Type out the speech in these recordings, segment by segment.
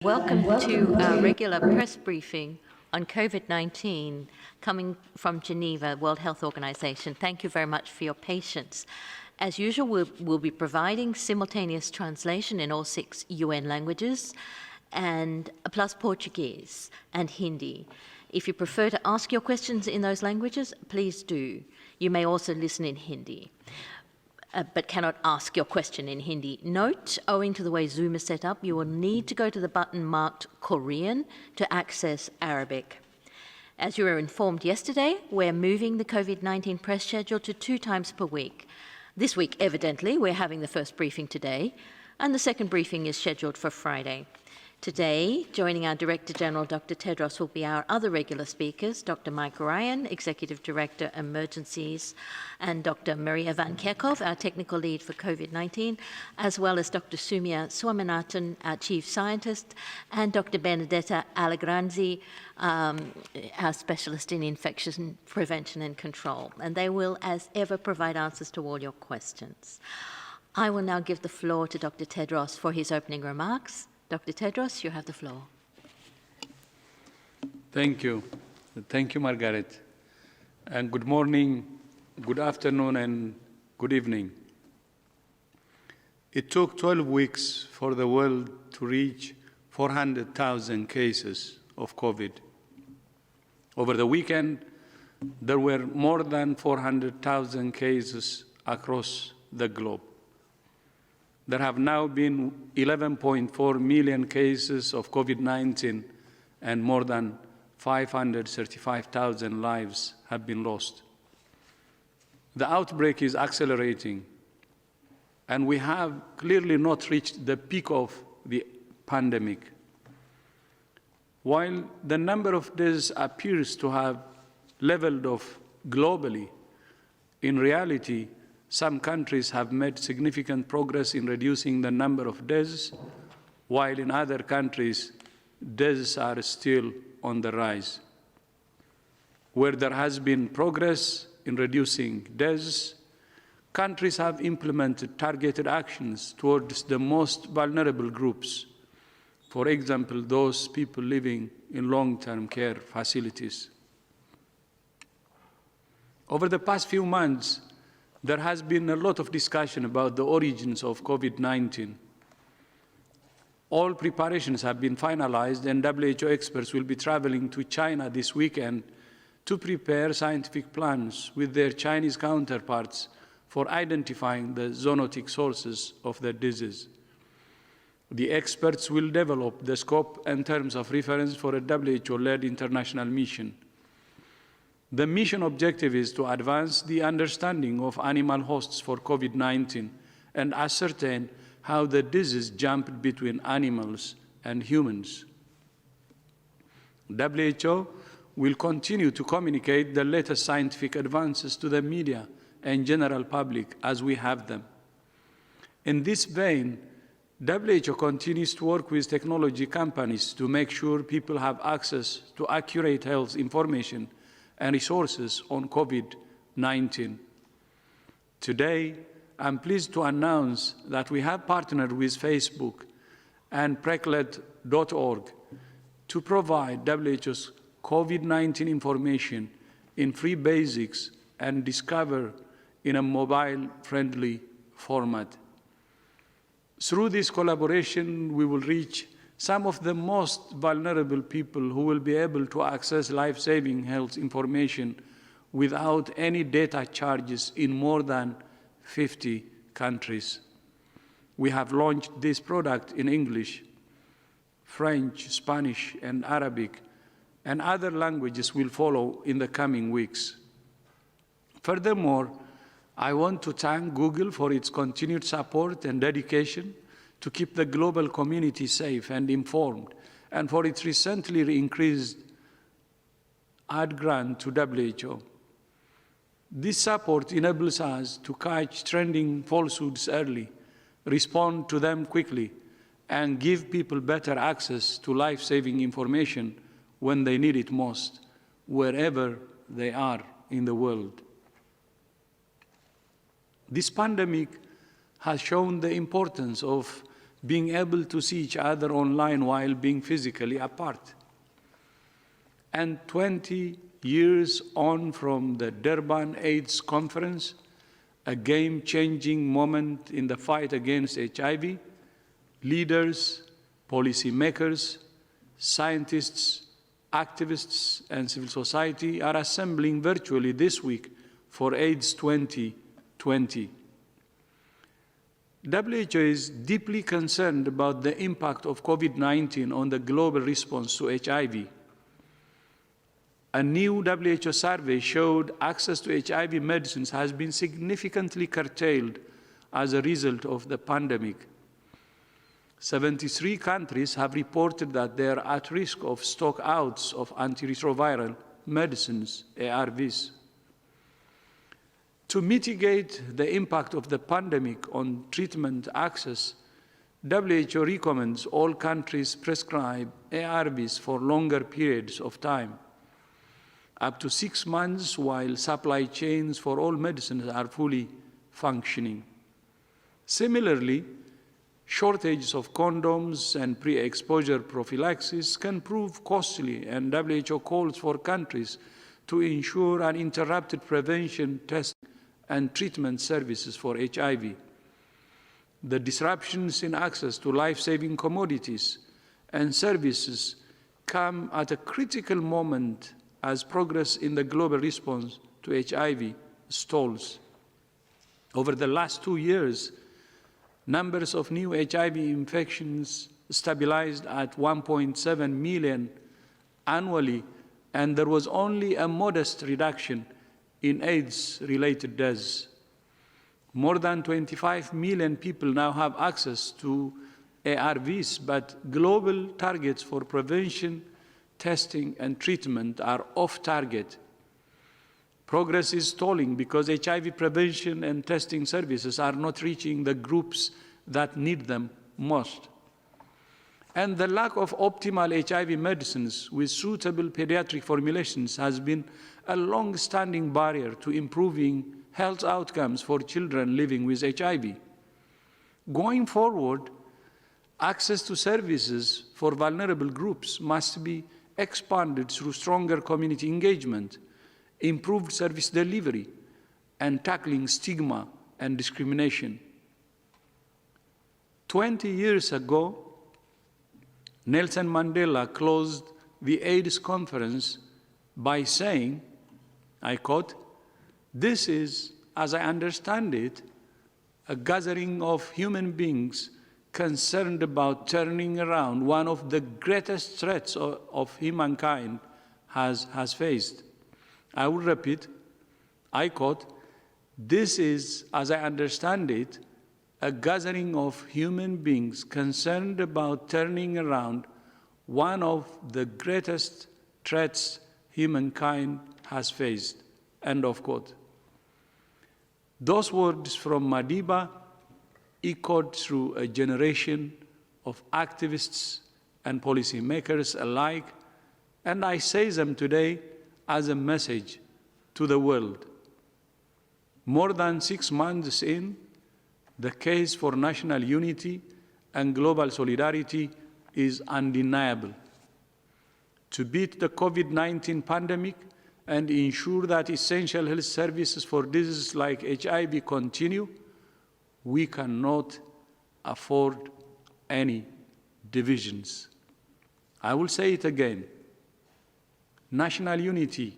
Welcome to our regular press briefing on COVID-19 coming from Geneva, World Health Organization. Thank you very much for your patience. As usual, we'll be providing simultaneous translation in all 6 UN languages, and plus Portuguese and Hindi. If you prefer to ask your questions in those languages, please do. You may also listen in Hindi. But cannot ask your question in Hindi. Note, owing to the way Zoom is set up, you will need to go to the button marked Korean to access Arabic. As you were informed yesterday, we're moving the COVID-19 press schedule to 2 times per week. This week, evidently, we're having the first briefing today, and the second briefing is scheduled for Friday. Today, joining our Director General, Dr. Tedros, will be our other regular speakers, Dr. Mike Ryan, Executive Director, Emergencies, and Dr. Maria Van Kerkhove, our Technical Lead for COVID-19, as well as Dr. Soumya Swaminathan, our Chief Scientist, and Dr. Benedetta Allegranzi, our Specialist in Infection Prevention and Control. And they will, as ever, provide answers to all your questions. I will now give the floor to Dr. Tedros for his opening remarks. Dr. Tedros, you have the floor. Thank you. Thank you, Margaret. And good morning, good afternoon, and good evening. It took 12 weeks for the world to reach 400,000 cases of COVID. Over the weekend, there were more than 400,000 cases across the globe. There have now been 11.4 million cases of COVID-19 and more than 535,000 lives have been lost. The outbreak is accelerating, and we have clearly not reached the peak of the pandemic. While the number of deaths appears to have leveled off globally, in reality, some countries have made significant progress in reducing the number of deaths, while in other countries, deaths are still on the rise. Where there has been progress in reducing deaths, countries have implemented targeted actions towards the most vulnerable groups, for example, those people living in long-term care facilities. Over the past few months, there has been a lot of discussion about the origins of COVID-19. All preparations have been finalized, and WHO experts will be traveling to China this weekend to prepare scientific plans with their Chinese counterparts for identifying the zoonotic sources of the disease. The experts will develop the scope and terms of reference for a WHO-led international mission. The mission objective is to advance the understanding of animal hosts for COVID-19 and ascertain how the disease jumped between animals and humans. WHO will continue to communicate the latest scientific advances to the media and general public as we have them. In this vein, WHO continues to work with technology companies to make sure people have access to accurate health information and resources on COVID-19. Today, I'm pleased to announce that we have partnered with Facebook and Preclet.org to provide WHO's COVID-19 information in free basics and discover in a mobile-friendly format. Through this collaboration, we will reach some of the most vulnerable people who will be able to access life-saving health information without any data charges in more than 50 countries. We have launched this product in English, French, Spanish, and Arabic, and other languages will follow in the coming weeks. Furthermore, I want to thank Google for its continued support and dedication to keep the global community safe and informed, and for its recently increased aid grant to WHO. This support enables us to catch trending falsehoods early, respond to them quickly, and give people better access to life-saving information when they need it most, wherever they are in the world. This pandemic has shown the importance of being able to see each other online while being physically apart. And 20 years on from the Durban AIDS Conference, a game-changing moment in the fight against HIV, leaders, policymakers, scientists, activists, and civil society are assembling virtually this week for AIDS 2020. WHO is deeply concerned about the impact of COVID-19 on the global response to HIV. A new WHO survey showed access to HIV medicines has been significantly curtailed as a result of the pandemic. 73 countries have reported that they are at risk of stockouts of antiretroviral medicines, ARVs. To mitigate the impact of the pandemic on treatment access, WHO recommends all countries prescribe ARVs for longer periods of time, up to 6 months, while supply chains for all medicines are fully functioning. Similarly, shortages of condoms and pre-exposure prophylaxis can prove costly, and WHO calls for countries to ensure uninterrupted prevention, testing, and treatment services for HIV. The disruptions in access to life-saving commodities and services come at a critical moment as progress in the global response to HIV stalls. Over the last 2 years, numbers of new HIV infections stabilized at 1.7 million annually, and there was only a modest reduction in AIDS-related deaths. More than 25 million people now have access to ARVs, but global targets for prevention, testing, and treatment are off target. Progress is stalling because HIV prevention and testing services are not reaching the groups that need them most. And the lack of optimal HIV medicines with suitable pediatric formulations has been a long-standing barrier to improving health outcomes for children living with HIV. Going forward, access to services for vulnerable groups must be expanded through stronger community engagement, improved service delivery, and tackling stigma and discrimination. 20 years ago, Nelson Mandela closed the AIDS conference by saying, I quote, "This is, as I understand it, a gathering of human beings concerned about turning around one of the greatest threats of humankind has faced." I will repeat, I quote, "This is, as I understand it, a gathering of human beings concerned about turning around one of the greatest threats humankind has faced," end of quote. Those words from Madiba echoed through a generation of activists and policymakers alike, and I say them today as a message to the world. More than 6 months in, the case for national unity and global solidarity is undeniable. To beat the COVID-19 pandemic and ensure that essential health services for diseases like HIV continue, we cannot afford any divisions. I will say it again. National unity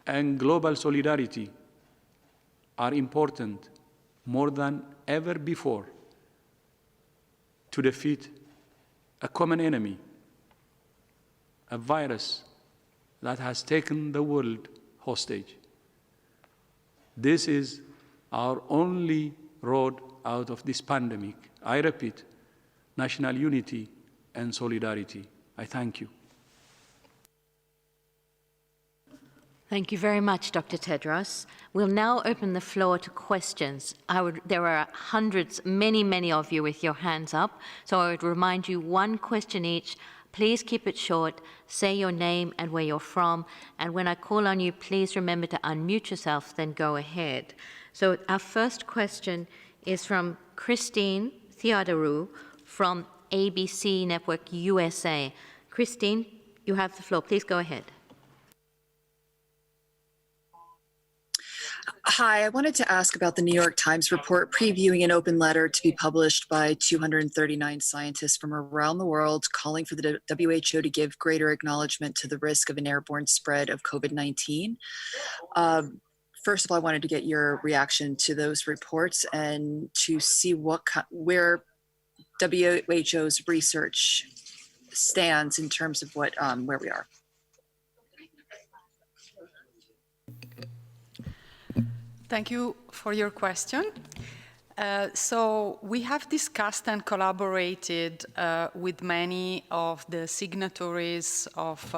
and global solidarity are important more than ever before to defeat a common enemy, a virus that has taken the world hostage. This is our only road out of this pandemic. I repeat, national unity and solidarity. I thank you. Thank you very much, Dr. Tedros. We'll now open the floor to questions. There are hundreds, many of you with your hands up, so I would remind you 1 question each. Please keep it short, say your name and where you're from, and when I call on you, please remember to unmute yourself, then go ahead. So our first question is from Christine Theodorou from ABC Network USA. Christine, you have the floor. Please go ahead. Hi, I wanted to ask about the New York Times report previewing an open letter to be published by 239 scientists from around the world calling for the WHO to give greater acknowledgement to the risk of an airborne spread of COVID-19. First of all, I wanted to get your reaction to those reports and to see where WHO's research stands in terms of where we are. Thank you for your question. So we have discussed and collaborated with many of the signatories of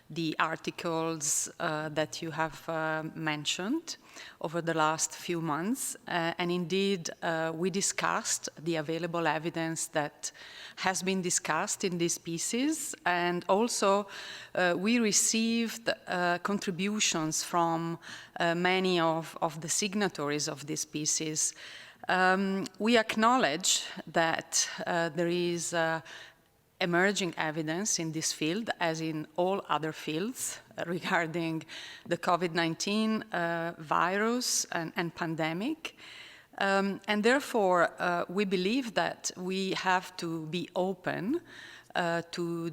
the articles that you have mentioned over the last few months. And indeed, we discussed the available evidence that has been discussed in these pieces. And also, we received contributions from many of the signatories of these pieces. We acknowledge that there is emerging evidence in this field, as in all other fields, regarding the COVID-19 virus and pandemic. And therefore, we believe that we have to be open to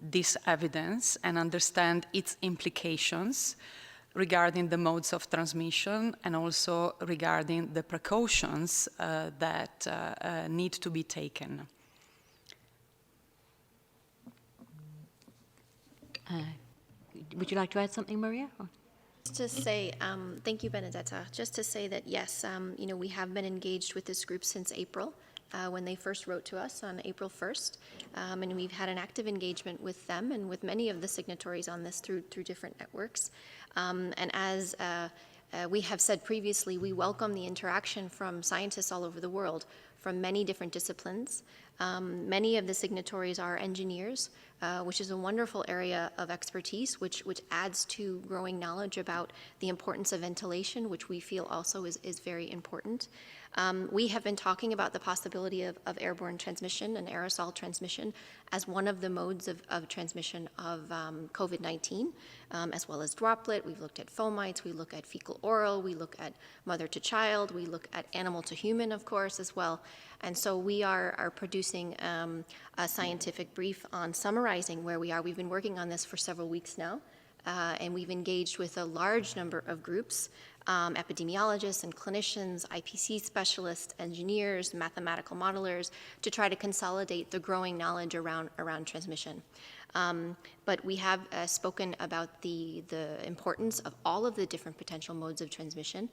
this evidence and understand its implications regarding the modes of transmission and also regarding the precautions that need to be taken. Would you like to add something, Maria? Just to say, thank you, Benedetta. Just to say that yes, we have been engaged with this group since April, when they first wrote to us on April 1st, and we've had an active engagement with them and with many of the signatories on this through different networks. And as we have said previously, we welcome the interaction from scientists all over the world, from many different disciplines. Many of the signatories are engineers, which is a wonderful area of expertise, which adds to growing knowledge about the importance of ventilation, which we feel also is very important. We have been talking about the possibility of airborne transmission and aerosol transmission as one of the modes of transmission of COVID-19, as well as droplet. We've looked at fomites, we look at fecal oral, we look at mother to child, we look at animal to human, of course, as well. And so we are producing a scientific brief on summarizing where we are. We've been working on this for several weeks now, and we've engaged with a large number of groups, epidemiologists and clinicians, IPC specialists, engineers, mathematical modelers, to try to consolidate the growing knowledge around transmission. But we have spoken about the importance of all of the different potential modes of transmission.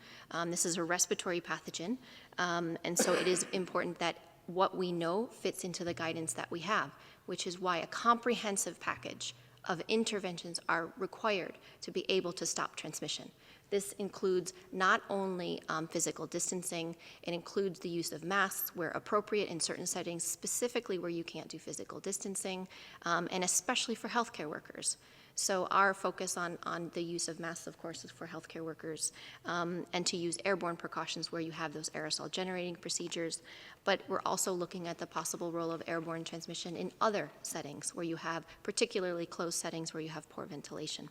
This is a respiratory pathogen, and so it is important that what we know fits into the guidance that we have, which is why a comprehensive package of interventions are required to be able to stop transmission. This includes not only physical distancing, it includes the use of masks where appropriate in certain settings, specifically where you can't do physical distancing, and especially for healthcare workers. So our focus on the use of masks, of course, is for healthcare workers, and to use airborne precautions where you have those aerosol generating procedures. But we're also looking at the possible role of airborne transmission in other settings where you have particularly closed settings where you have poor ventilation.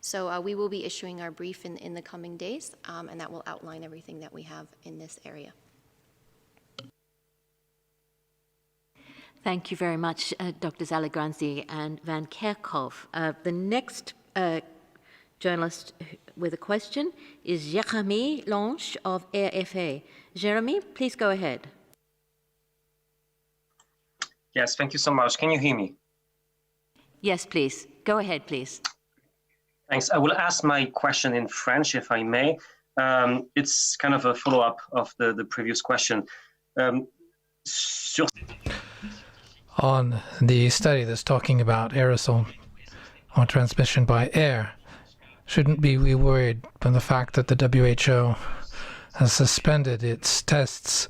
So we will be issuing our brief in the coming days, and that will outline everything that we have in this area. Thank you very much, Drs. Allegranzi and Van Kerkhove. The next journalist with a question is Jérémy Lange of RFA. Jérémy, please go ahead. Yes, thank you so much. Can you hear me? Yes, please. Go ahead, please. Thanks. I will ask my question in French, if I may. It's kind of a follow-up of the previous question. On the study that's talking about aerosol or transmission by air, shouldn't we be worried from the fact that the WHO has suspended its tests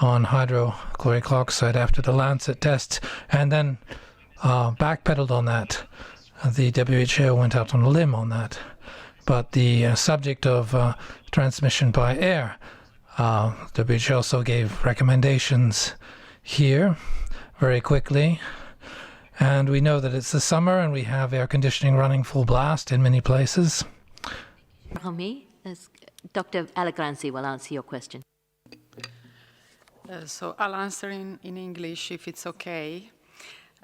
on hydrochloric oxide after the Lancet test and then backpedaled on that? The WHO went out on a limb on that. But the subject of transmission by air, WHO also gave recommendations here very quickly. And we know that it's the summer and we have air conditioning running full blast in many places. Romy, Dr. Allegranzi will answer your question. So I'll answer in English if it's okay.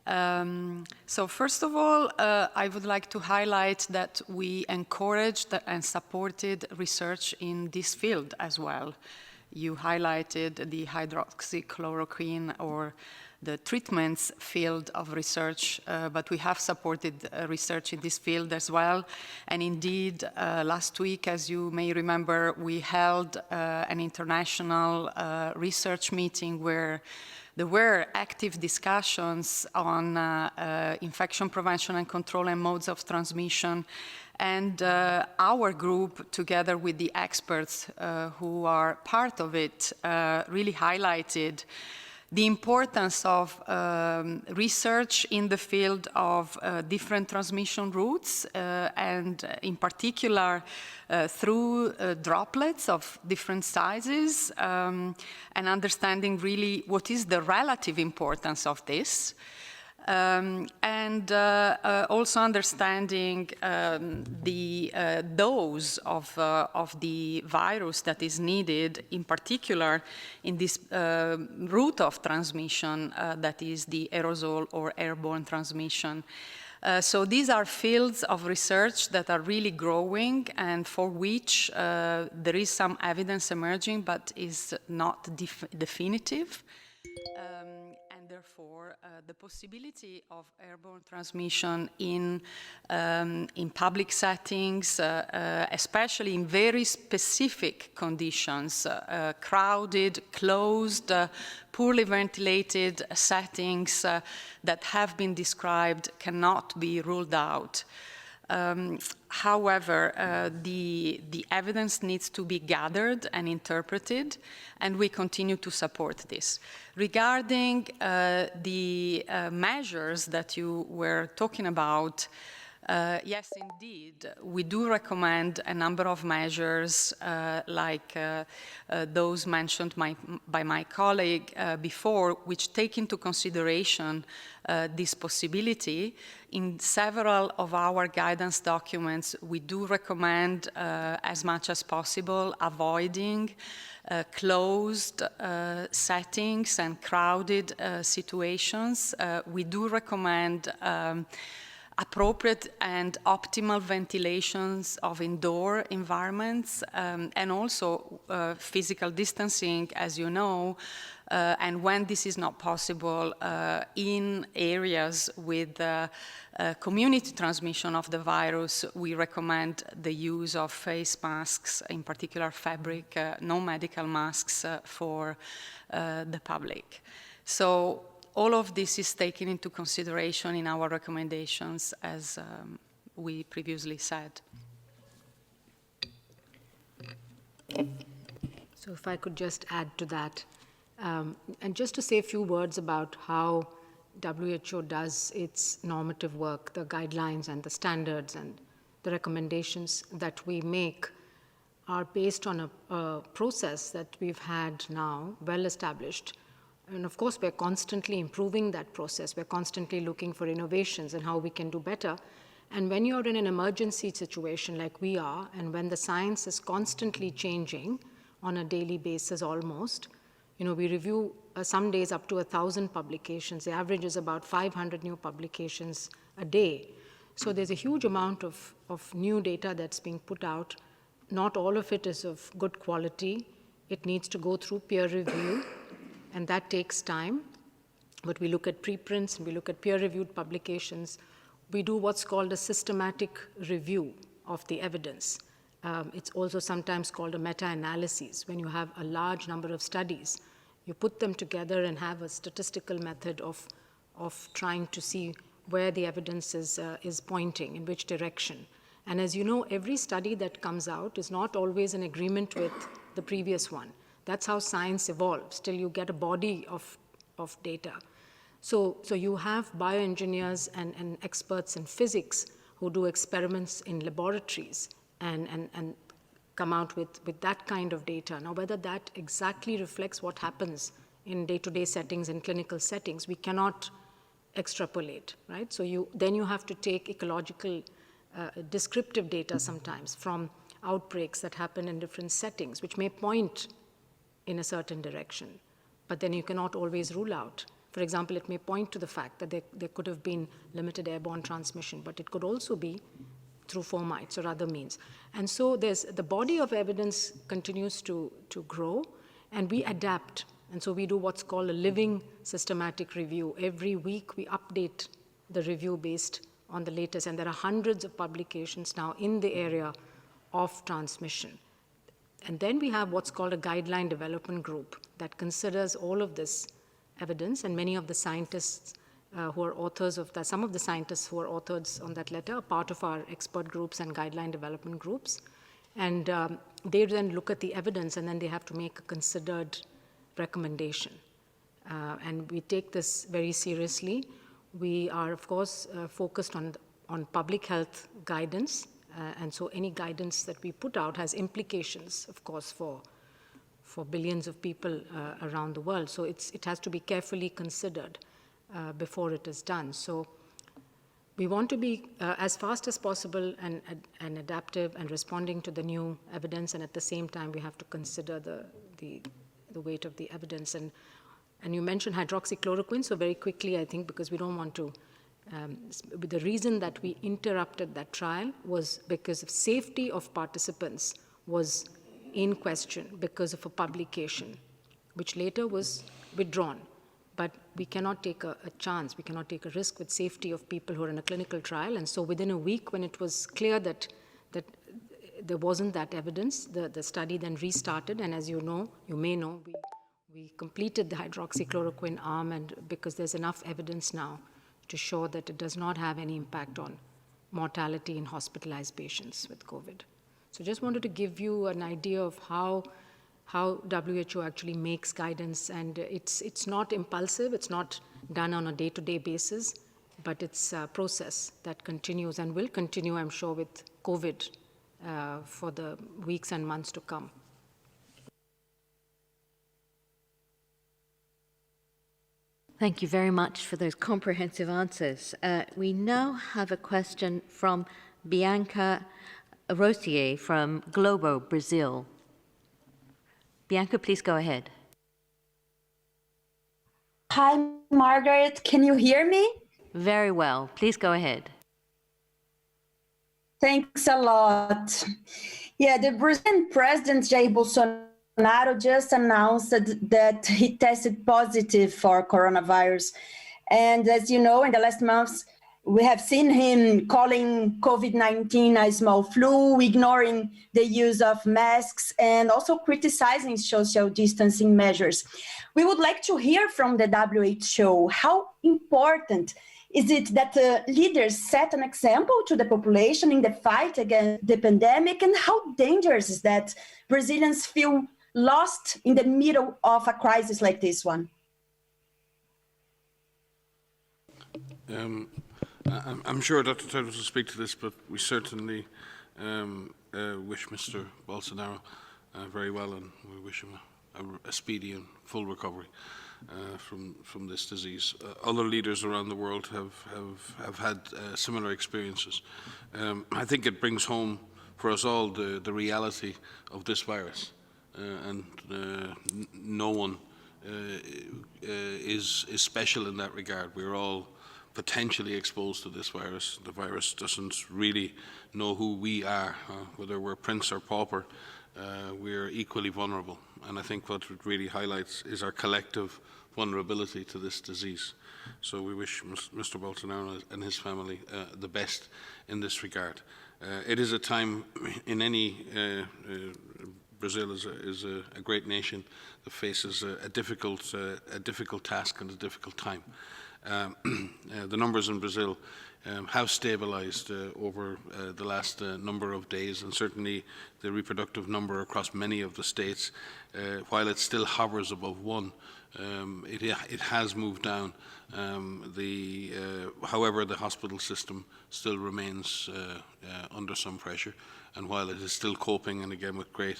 So first of all, I would like to highlight that we encouraged and supported research in this field as well. You highlighted the hydroxychloroquine or the treatments field of research, but we have supported research in this field as well. And indeed, last week, as you may remember, we held an international research meeting where there were active discussions on infection prevention and control and modes of transmission. And our group, together with the experts who are part of it, really highlighted the importance of research in the field of different transmission routes, and in particular through droplets of different sizes, and understanding really what is the relative importance of this. And also understanding the dose of the virus that is needed, in particular in this route of transmission that is the aerosol or airborne transmission. So these are fields of research that are really growing and for which there is some evidence emerging but is not definitive. And therefore, the possibility of airborne transmission in public settings, especially in very specific conditions, crowded, closed, poorly ventilated settings that have been described cannot be ruled out. However, the evidence needs to be gathered and interpreted, and we continue to support this. Regarding the measures that you were talking about, yes, indeed, we do recommend a number of measures like those mentioned by my colleague before, which take into consideration this possibility. In several of our guidance documents, we do recommend as much as possible avoiding closed settings and crowded situations. We do recommend appropriate and optimal ventilations of indoor environments, and also physical distancing, as you know, and when this is not possible, in areas with community transmission of the virus, we recommend the use of face masks, in particular fabric, non-medical masks for the public. So all of this is taken into consideration in our recommendations, as we previously said. So if I could just add to that, and just to say a few words about how WHO does its normative work, the guidelines and the standards and the recommendations that we make are based on a process that we've had now well established. And of course, we're constantly improving that process. We're constantly looking for innovations and how we can do better. And when you're in an emergency situation like we are, and when the science is constantly changing on a daily basis almost, we review some days up to 1,000 publications. The average is about 500 new publications a day. So there's a huge amount of new data that's being put out. Not all of it is of good quality. It needs to go through peer review, and that takes time. But we look at preprints, and we look at peer-reviewed publications. We do what's called a systematic review of the evidence. It's also sometimes called a meta-analysis. When you have a large number of studies, you put them together and have a statistical method of trying to see where the evidence is pointing, in which direction. And as you know, every study that comes out is not always in agreement with the previous one. That's how science evolves, till you get a body of data. So you have bioengineers and experts in physics who do experiments in laboratories and come out with that kind of data. Now, whether that exactly reflects what happens in day-to-day settings, in clinical settings, we cannot extrapolate, right? So then you have to take ecological descriptive data sometimes from outbreaks that happen in different settings, which may point in a certain direction, but then you cannot always rule out. For example, it may point to the fact that there could have been limited airborne transmission, but it could also be through fomites or other means. And so the body of evidence continues to grow, and we adapt. And so we do what's called a living systematic review. Every week we update the review based on the latest, and there are hundreds of publications now in the area of transmission. And then we have what's called a guideline development group that considers all of this evidence, and many of the scientists who are authors of that, some of the scientists who are authors on that letter are part of our expert groups and guideline development groups. And they then look at the evidence, and then they have to make a considered recommendation. And we take this very seriously. We are, of course, focused on public health guidance. And so any guidance that we put out has implications, of course, for billions of people around the world. So it has to be carefully considered before it is done. So we want to be as fast as possible and adaptive and responding to the new evidence, and at the same time we have to consider the weight of the evidence. And you mentioned hydroxychloroquine, so very quickly, I think, because we don't want to, the reason that we interrupted that trial was because of safety of participants was in question because of a publication, which later was withdrawn. But we cannot take a chance, we cannot take a risk with safety of people who are in a clinical trial. And so within a week, when it was clear that there wasn't that evidence, the study then restarted. And as you know, you may know, we completed the hydroxychloroquine arm, and because there's enough evidence now to show that it does not have any impact on mortality in hospitalized patients with COVID. So just wanted to give you an idea of how WHO actually makes guidance, and it's not impulsive, it's not done on a day-to-day basis, but it's a process that continues and will continue, I'm sure, with COVID for the weeks and months to come. Thank you very much for those comprehensive answers. We now have a question from Bianca Rosier from Globo, Brazil. Bianca, please go ahead. Hi, Margaret. Can you hear me? Very well. Please go ahead. Thanks a lot. Yeah, the Brazilian President Jair Bolsonaro just announced that he tested positive for coronavirus. And as you know, in the last months, we have seen him calling COVID-19 a small flu, ignoring the use of masks, and also criticizing social distancing measures. We would like to hear from the WHO how important is it that leaders set an example to the population in the fight against the pandemic, and how dangerous is that Brazilians feel lost in the middle of a crisis like this one? I'm sure Dr. Tedros will speak to this, but we certainly wish Mr. Bolsonaro very well, and we wish him a speedy and full recovery from this disease. Other leaders around the world have had similar experiences. I think it brings home for us all the reality of this virus, and no one is special in that regard. We're all potentially exposed to this virus. The virus doesn't really know who we are, whether we're prince or pauper. We're equally vulnerable, and I think what it really highlights is our collective vulnerability to this disease. So we wish Mr. Bolsonaro and his family the best in this regard. It is a time in any Brazil is a great nation that faces a difficult task and a difficult time. The numbers in Brazil have stabilized over the last number of days, and certainly the reproductive number across many of the states, while it still hovers above 1, it has moved down. However, the hospital system still remains under some pressure, and while it is still coping, and again with great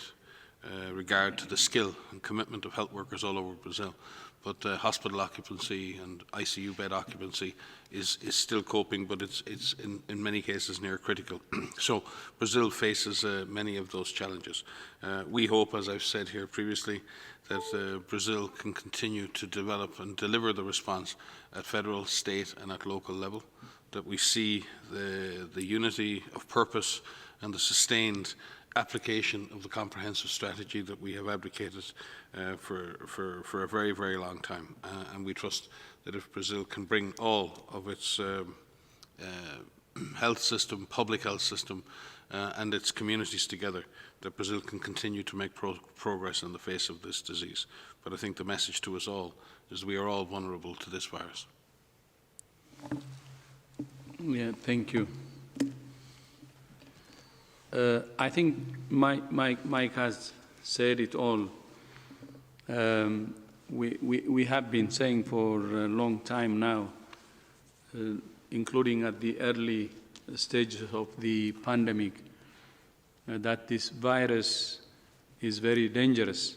regard to the skill and commitment of health workers all over Brazil. But hospital occupancy and ICU bed occupancy is still coping, but it's in many cases near critical. So Brazil faces many of those challenges. We hope, as I've said here previously, that Brazil can continue to develop and deliver the response at federal, state and at local level, that we see the unity of purpose and the sustained application of the comprehensive strategy that we have advocated for a very, very long time. And we trust that if Brazil can bring all of its health system, public health system, and its communities together, that Brazil can continue to make progress in the face of this disease. But I think the message to us all is we are all vulnerable to this virus. Yeah, thank you. I think Mike has said it all. We have been saying for a long time now, including at the early stages of the pandemic, that this virus is very dangerous.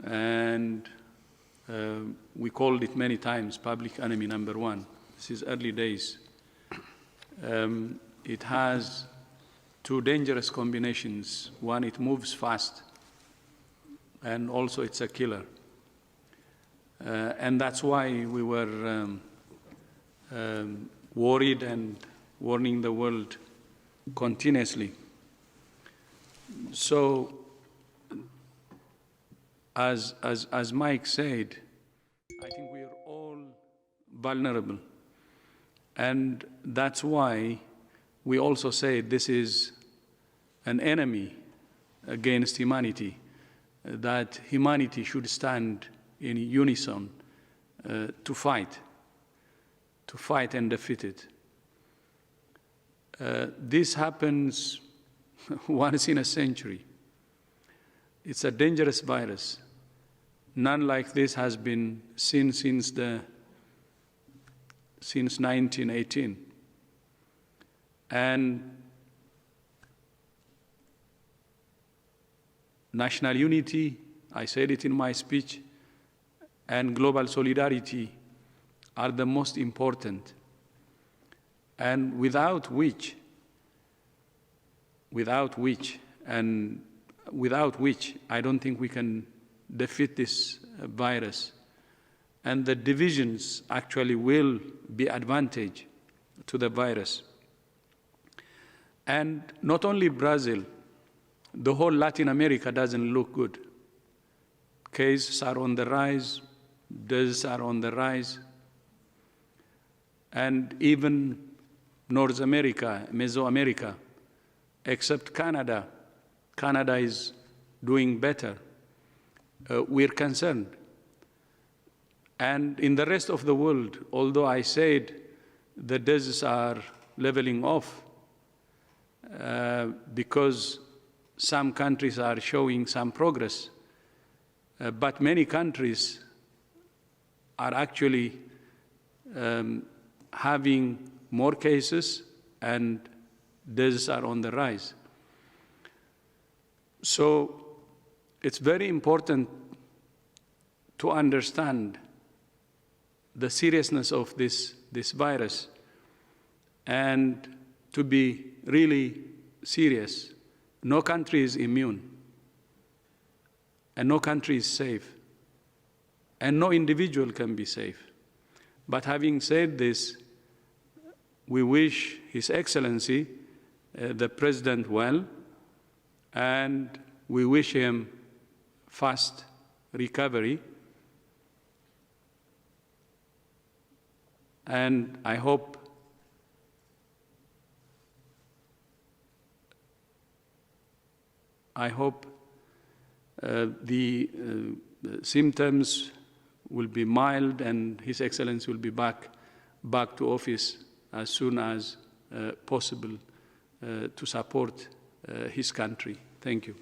And we called it many times public enemy number one. This is early days. It has two dangerous combinations. One, it moves fast, and also it's a killer. And that's why we were worried and warning the world continuously. So, as Mike said, I think we're all vulnerable. And that's why we also say this is an enemy against humanity, that humanity should stand in unison to fight and defeat it. This happens once in a century. It's a dangerous virus. None like this has been seen since 1918. And national unity, I said it in my speech, and global solidarity are the most important, and without which I don't think we can defeat this virus. And the divisions actually will be advantage to the virus. And not only Brazil, the whole Latin America doesn't look good. Cases are on the rise, deaths are on the rise, and even North America, Mesoamerica, except Canada. Canada is doing better. We're concerned. And in the rest of the world, although I said the deaths are leveling off, because some countries are showing some progress, but many countries are actually having more cases and deaths are on the rise. So it's very important to understand the seriousness of this virus and to be really serious. No country is immune, and no country is safe, and no individual can be safe. But having said this, we wish His Excellency, the President, well, and we wish him fast recovery. And I hope the symptoms will be mild and His Excellency will be back to office as soon as possible to support his country. Thank you.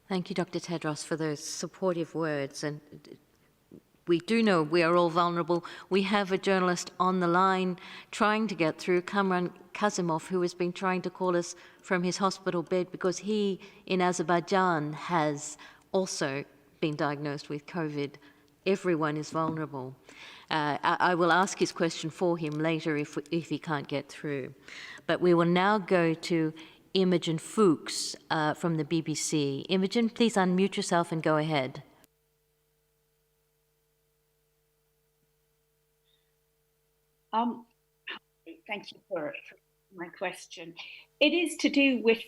Thank you, Dr. Tedros, for those supportive words. And we do know we are all vulnerable. We have a journalist on the line trying to get through, Kamran Kazimov, who has been trying to call us from his hospital bed because he, in Azerbaijan, has also been diagnosed with COVID. Everyone is vulnerable. I will ask his question for him later if he can't get through. But we will now go to Imogen Fuchs from the BBC. Imogen, please unmute yourself and go ahead. Thank you for my question. It is to do with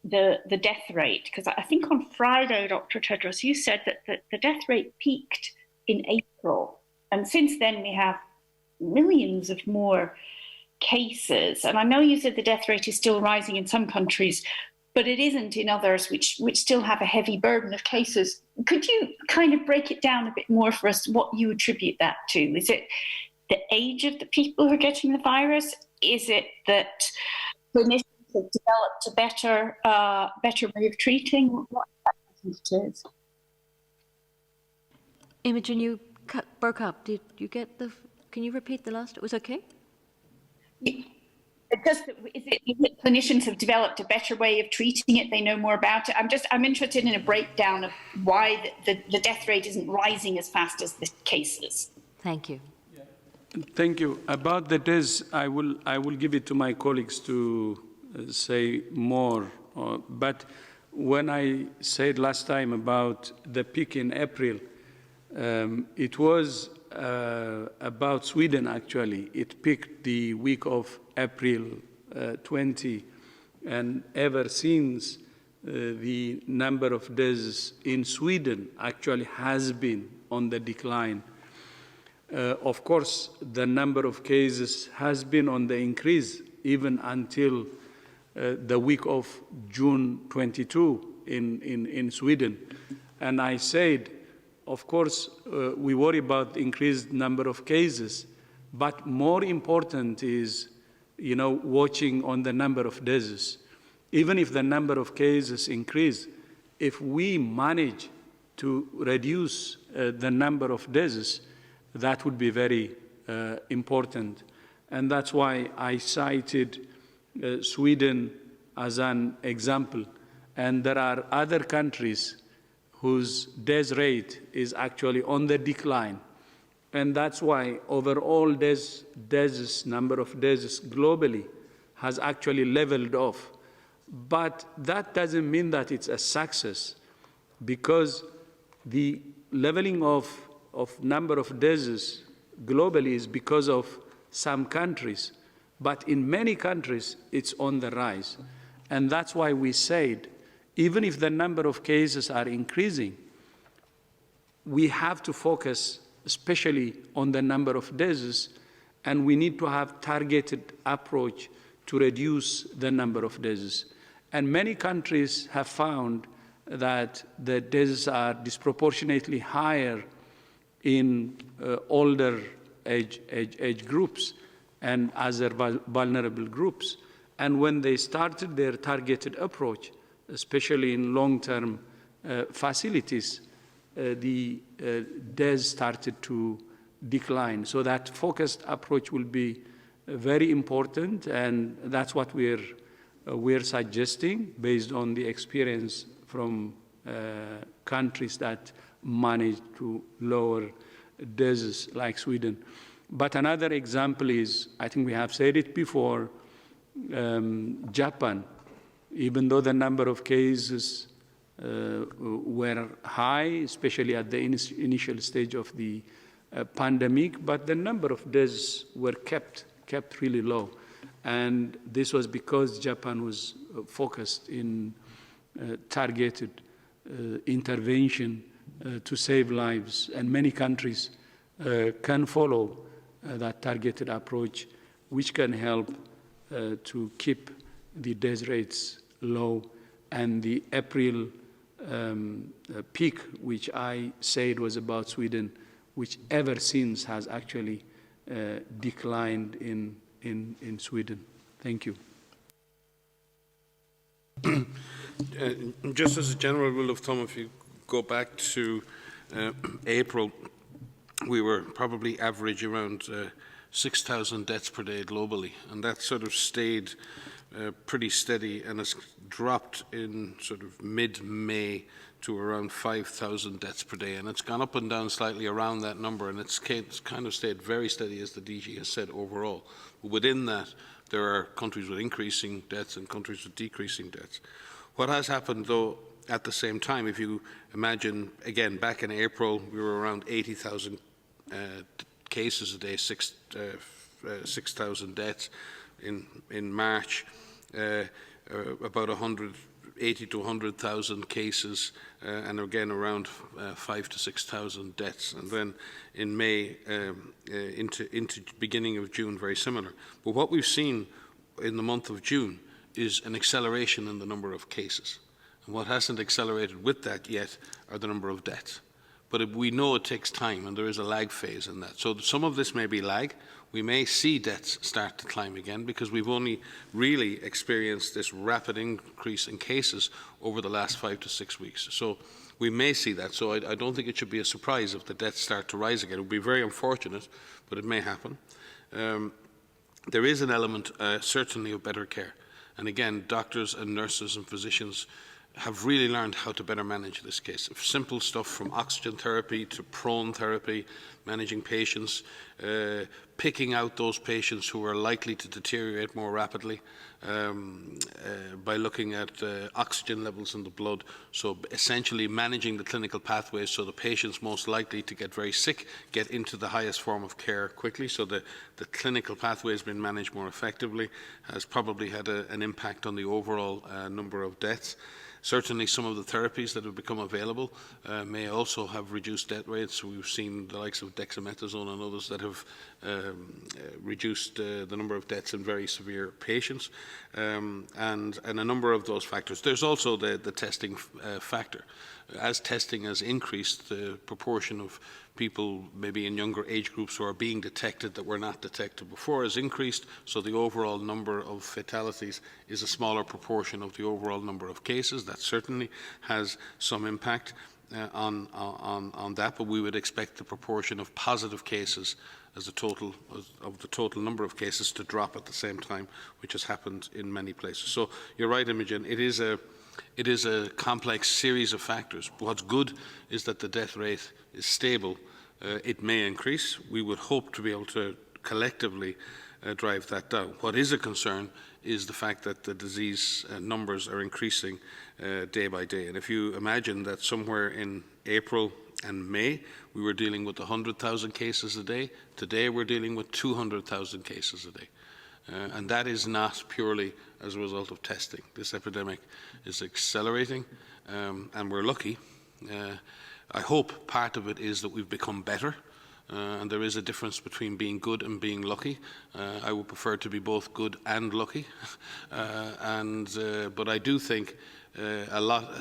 the death rate, because I think on Friday, Dr. Tedros, you said that the death rate peaked in April. And since then, we have millions of more cases. And I know you said the death rate is still rising in some countries, but it isn't in others, which still have a heavy burden of cases. Could you kind of break it down a bit more for us, what you attribute that to? Is it the age of the people who are getting the virus? Is it that clinicians have developed a better way of treating? What it is? Imogen, you broke up. Did you get the? Can you repeat the last? It was okay. Just is it clinicians have developed a better way of treating it? They know more about it. I'm interested in a breakdown of why the death rate isn't rising as fast as the cases. Thank you. Thank you. About the deaths, I will give it to my colleagues to say more. But when I said last time about the peak in April, it was about Sweden, actually. It peaked the week of April 20, and ever since, the number of deaths in Sweden actually has been on the decline. Of course, the number of cases has been on the increase even until the week of June 22 in Sweden. And I said, of course, we worry about the increased number of cases, but more important is, watching on the number of deaths. Even if the number of cases increase, if we manage to reduce the number of deaths, that would be very important. And that's why I cited Sweden as an example. And there are other countries whose death rate is actually on the decline. And that's why overall number of deaths globally has actually leveled off. But that doesn't mean that it's a success, because the leveling of number of deaths globally is because of some countries. But in many countries, it's on the rise. And that's why we said, even if the number of cases are increasing, we have to focus especially on the number of deaths, and we need to have targeted approach to reduce the number of deaths. And many countries have found that the deaths are disproportionately higher in older age groups and other vulnerable groups. And when they started their targeted approach, especially in long-term facilities, the deaths started to decline. So that focused approach will be very important, and that's what we're suggesting based on the experience from countries that managed to lower deaths like Sweden. But another example is, I think we have said it before, Japan. Even though the number of cases were high, especially at the initial stage of the pandemic, but the number of deaths were kept really low. And this was because Japan was focused in targeted intervention to save lives. And many countries can follow that targeted approach, which can help to keep the death rates low. And the April peak, which I said was about Sweden, which ever since has actually declined in Sweden. Thank you. Just as a general rule of thumb, if you go back to April, we were probably average around 6,000 deaths per day globally, and that sort of stayed pretty steady, and has dropped in sort of mid-May to around 5,000 deaths per day, and it's gone up and down slightly around that number, and it's kind of stayed very steady, as the DG has said, overall. But within that, there are countries with increasing deaths and countries with decreasing deaths. What has happened, though, at the same time, if you imagine, again, back in April, we were around 80,000 cases a day, 6,000 deaths. In March, about 80 to 100,000 cases, and again around 5,000 to 6,000 deaths. And then in May, into beginning of June, very similar. But what we've seen in the month of June is an acceleration in the number of cases. And what hasn't accelerated with that yet are the number of deaths. But we know it takes time, and there is a lag phase in that. So some of this may be lag. We may see deaths start to climb again, because we've only really experienced this rapid increase in cases over the last 5 to 6 weeks. So we may see that. So I don't think it should be a surprise if the deaths start to rise again. It would be very unfortunate, but it may happen. There is an element, certainly, of better care. And again, doctors and nurses and physicians have really learned how to better manage this case. Simple stuff from oxygen therapy to prone therapy, managing patients, picking out those patients who are likely to deteriorate more rapidly by looking at oxygen levels in the blood. So essentially managing the clinical pathways so the patients most likely to get very sick get into the highest form of care quickly. So the clinical pathway has been managed more effectively, has probably had an impact on the overall number of deaths. Certainly some of the therapies that have become available may also have reduced death rates. We've seen the likes of dexamethasone and others that have reduced the number of deaths in very severe patients, and a number of those factors. There's also the testing factor. As testing has increased, the proportion of people maybe in younger age groups who are being detected that were not detected before has increased, so the overall number of fatalities is a smaller proportion of the overall number of cases. That certainly has some impact on that, but we would expect the proportion of positive cases as the total number of cases to drop at the same time, which has happened in many places. So you're right, Imogen, it is a complex series of factors. What's good is that the death rate is stable. It may increase. We would hope to be able to collectively drive that down. What is a concern is the fact that the disease numbers are increasing day by day. And if you imagine that somewhere in April and May, we were dealing with 100,000 cases a day, today we're dealing with 200,000 cases a day. And that is not purely as a result of testing. This epidemic is accelerating, and we're lucky. I hope part of it is that we've become better, and there is a difference between being good and being lucky. I would prefer to be both good and lucky, but I do think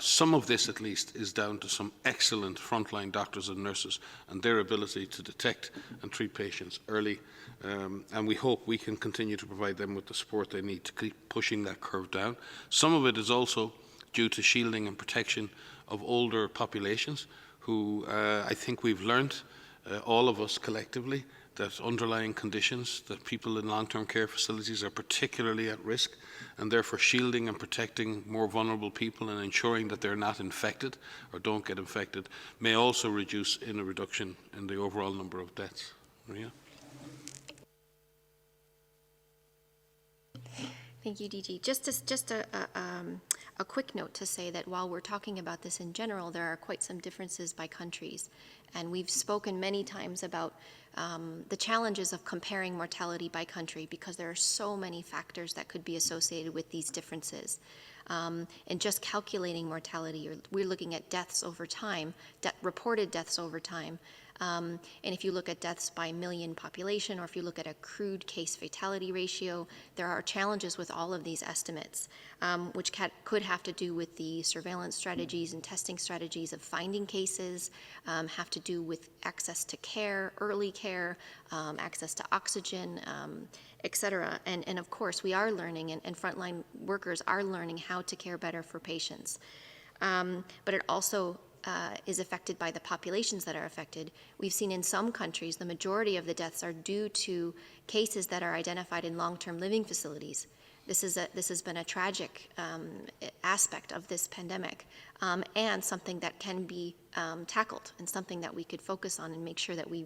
some of this at least is down to some excellent frontline doctors and nurses and their ability to detect and treat patients early. And we hope we can continue to provide them with the support they need to keep pushing that curve down. Some of it is also due to shielding and protection of older populations who I think we've learned, all of us collectively, that underlying conditions, that people in long-term care facilities are particularly at risk, and therefore shielding and protecting more vulnerable people and ensuring that they're not infected or don't get infected may also reduce in a reduction in the overall number of deaths. Maria? Thank you, DG. Just a quick note to say that while we're talking about this in general, there are quite some differences by countries. And we've spoken many times about the challenges of comparing mortality by country because there are so many factors that could be associated with these differences. And just calculating mortality, we're looking at deaths over time, reported deaths over time. And if you look at deaths by million population, or if you look at a crude case fatality ratio, there are challenges with all of these estimates, which could have to do with the surveillance strategies and testing strategies of finding cases, have to do with access to care, early care, access to oxygen, et cetera. And of course, we are learning, and frontline workers are learning how to care better for patients. But it also is affected by the populations that are affected. We've seen in some countries the majority of the deaths are due to cases that are identified in long-term living facilities. This has been a tragic aspect of this pandemic, and something that can be tackled, and something that we could focus on and make sure that we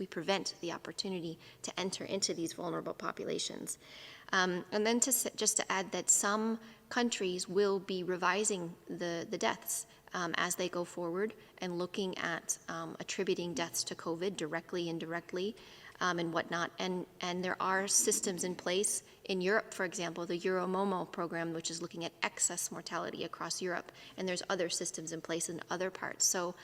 prevent the opportunity to enter into these vulnerable populations. And then just to add that some countries will be revising the deaths as they go forward and looking at attributing deaths to COVID directly, indirectly, and whatnot. And there are systems in place in Europe, for example, the Euromomo program, which is looking at excess mortality across Europe. And there's other systems in place in other parts. So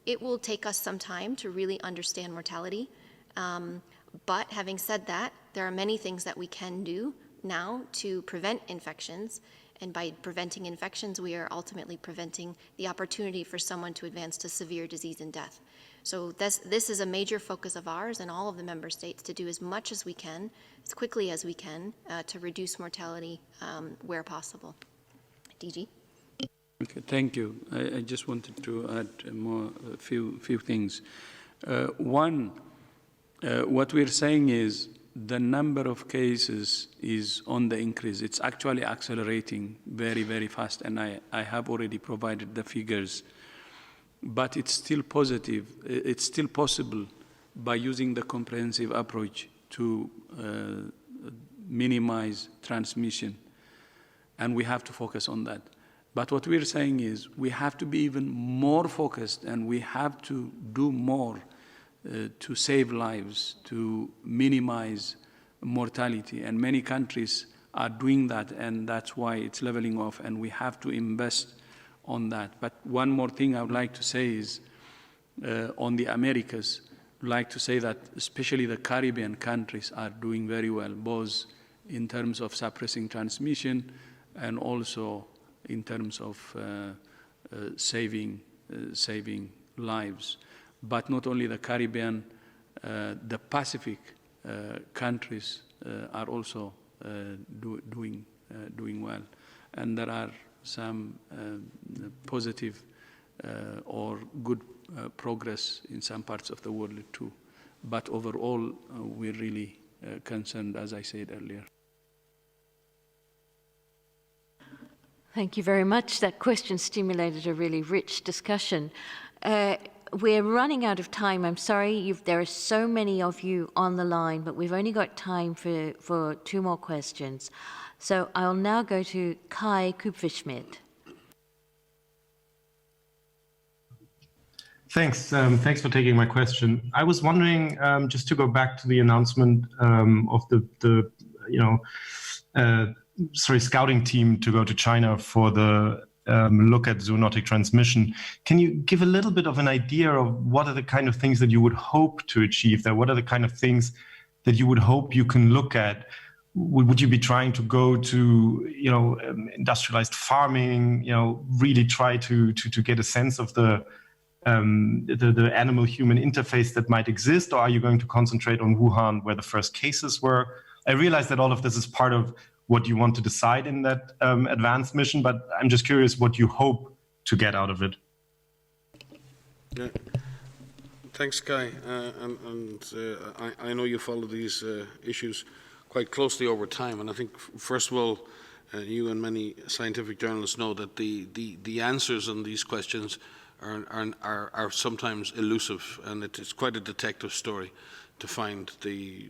it will take us some time to really understand mortality. But having said that, there are many things that we can do now to prevent infections. And by preventing infections, we are ultimately preventing the opportunity for someone to advance to severe disease and death. So this is a major focus of ours and all of the member states to do as much as we can, as quickly as we can, to reduce mortality where possible. DG? Okay, thank you. I just wanted to add a few things. One, what we're saying is the number of cases is on the increase. It's actually accelerating very, very fast, and I have already provided the figures. But it's still positive. It's still possible by using the comprehensive approach to minimize transmission, and we have to focus on that. But what we're saying is we have to be even more focused, and we have to do more to save lives, to minimize mortality. And many countries are doing that, and that's why it's leveling off, and we have to invest on that. But one more thing I would like to say is on the Americas, I'd like to say that especially the Caribbean countries are doing very well, both in terms of suppressing transmission and also in terms of saving lives. But not only the Caribbean, the Pacific countries are also doing well. And there are some positive or good progress in some parts of the world too. But overall, we're really concerned, as I said earlier. Thank you very much. That question stimulated a really rich discussion. We're running out of time. I'm sorry, there are so many of you on the line, but we've only got time for 2 more questions. So I'll now go to Kai Kupferschmidt. Thanks. Thanks for taking my question. I was wondering, just to go back to the announcement of the scouting team to go to China for the look at zoonotic transmission. Can you give a little bit of an idea of what are the kind of things that you would hope to achieve there? What are the kind of things that you would hope you can look at? Would you be trying to go to, industrialized farming, really try to get a sense of the animal-human interface that might exist, or are you going to concentrate on Wuhan, where the first cases were? I realize that all of this is part of what you want to decide in that advanced mission, but I'm just curious what you hope to get out of it. Yeah. Thanks, Kai. I know you follow these issues quite closely over time, and I think, first of all, you and many scientific journalists know that the answers on these questions are sometimes elusive, and it's quite a detective story to find the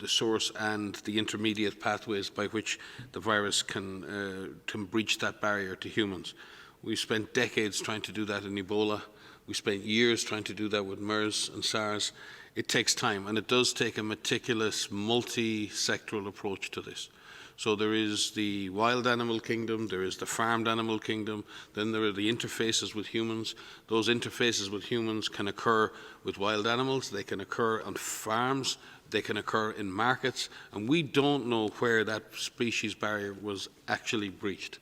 source and the intermediate pathways by which the virus can breach that barrier to humans. We spent decades trying to do that in Ebola. We spent years trying to do that with MERS and SARS. It takes time, and it does take a meticulous, multi-sectoral approach to this. So there is the wild animal kingdom, there is the farmed animal kingdom, then there are the interfaces with humans. Those interfaces with humans can occur with wild animals, they can occur on farms, they can occur in markets, and we don't know where that species barrier was actually breached.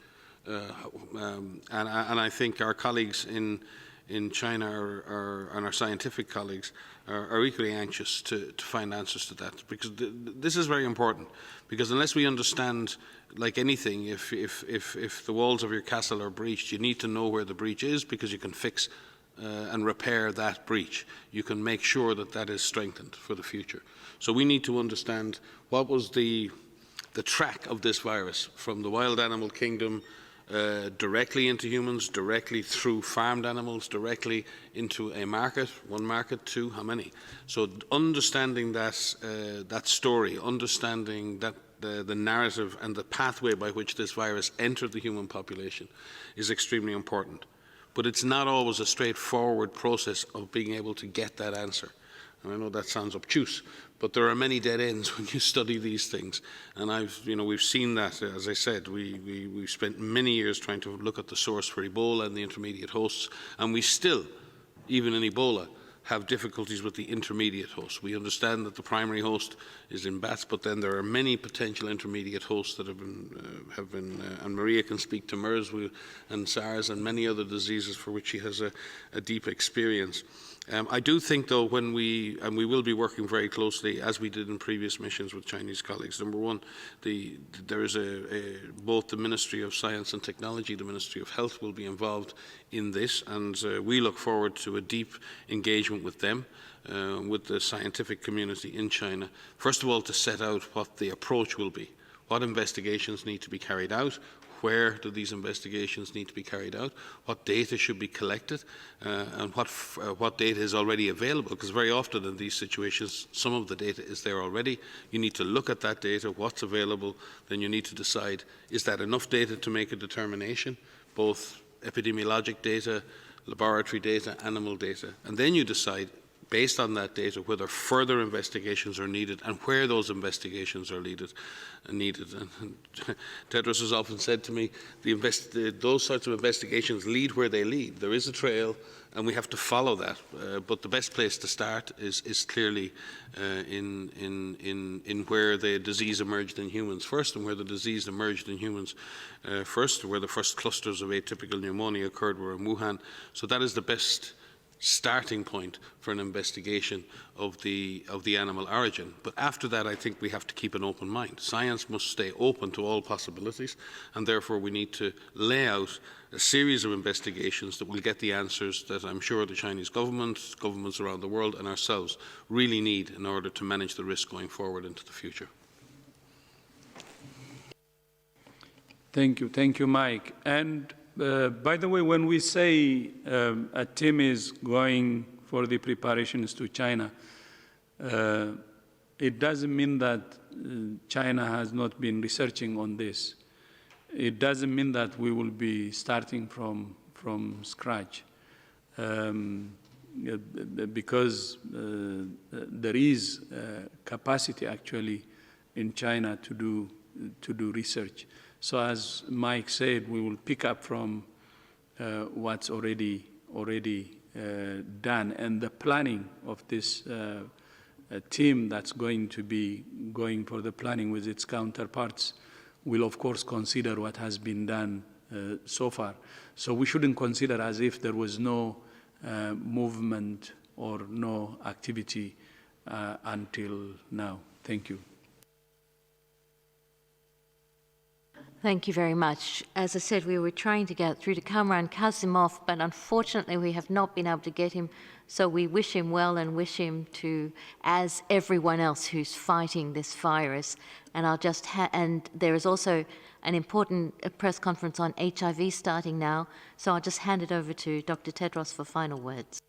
And I think our colleagues in in China and our scientific colleagues are equally anxious to find answers to that, because this is very important. Because unless we understand, like anything, if the walls of your castle are breached, you need to know where the breach is, because you can fix and repair that breach. You can make sure that that is strengthened for the future. So we need to understand what was the track of this virus from the wild animal kingdom directly into humans, directly through farmed animals, directly into a market, one market, two, how many? So understanding that story, understanding that the narrative and the pathway by which this virus entered the human population is extremely important. But it's not always a straightforward process of being able to get that answer. And I know that sounds obtuse, but there are many dead ends when you study these things. And we've seen that, as I said, we've spent many years trying to look at the source for Ebola and the intermediate hosts, and we still, even in Ebola, have difficulties with the intermediate hosts. We understand that the primary host is in bats, but then there are many potential intermediate hosts that have been and Maria can speak to MERS and SARS and many other diseases for which she has a deep experience. I do think, though, and we will be working very closely, as we did in previous missions with Chinese colleagues. Number one, there is both the Ministry of Science and Technology, the Ministry of Health will be involved in this, and we look forward to a deep engagement with them, with the scientific community in China. First of all, to set out what the approach will be, what investigations need to be carried out, where do these investigations need to be carried out, what data should be collected, and what data is already available, because very often in these situations some of the data is there already. You need to look at that data, what's available, then you need to decide, is that enough data to make a determination, both epidemiologic data, laboratory data, animal data, and then you decide, based on that data, whether further investigations are needed and where those investigations are needed. And Tedros has often said to me, those sorts of investigations lead where they lead. There is a trail, and we have to follow that. But the best place to start is clearly in where the disease emerged in humans first, and where the disease emerged in humans first, where the first clusters of atypical pneumonia occurred were in Wuhan. So that is the best starting point for an investigation of the animal origin. But after that, I think we have to keep an open mind. Science must stay open to all possibilities, and therefore we need to lay out a series of investigations that will get the answers that I'm sure the Chinese government, governments around the world, and ourselves really need in order to manage the risk going forward into the future. Thank you, Mike. And by the way, when we say a team is going for the preparations to China, it doesn't mean that China has not been researching on this. It doesn't mean that we will be starting from scratch, because there is capacity actually in China to do research. So as Mike said, we will pick up from what's already done, and the planning of this team that's going to be going for the planning with its counterparts will of course consider what has been done so far. So we shouldn't consider as if there was no movement or no activity until now. Thank you. Thank you very much. As I said, we were trying to get through to Kamran Kasimov, but unfortunately we have not been able to get him. So we wish him well and wish him to, as everyone else who's fighting this virus. And and there is also an important press conference on HIV starting now. So I'll just hand it over to Dr. Tedros for final words.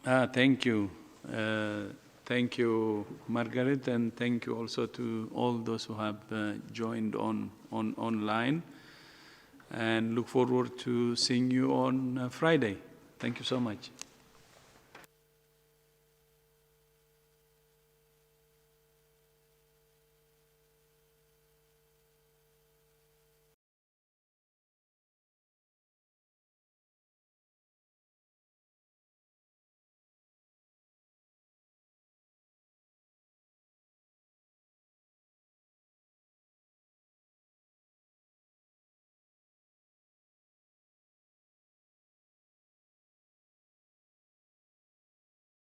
Thank you. Thank you, Margaret, and thank you also to all those who have joined online. And look forward to seeing you on Friday. Thank you so much.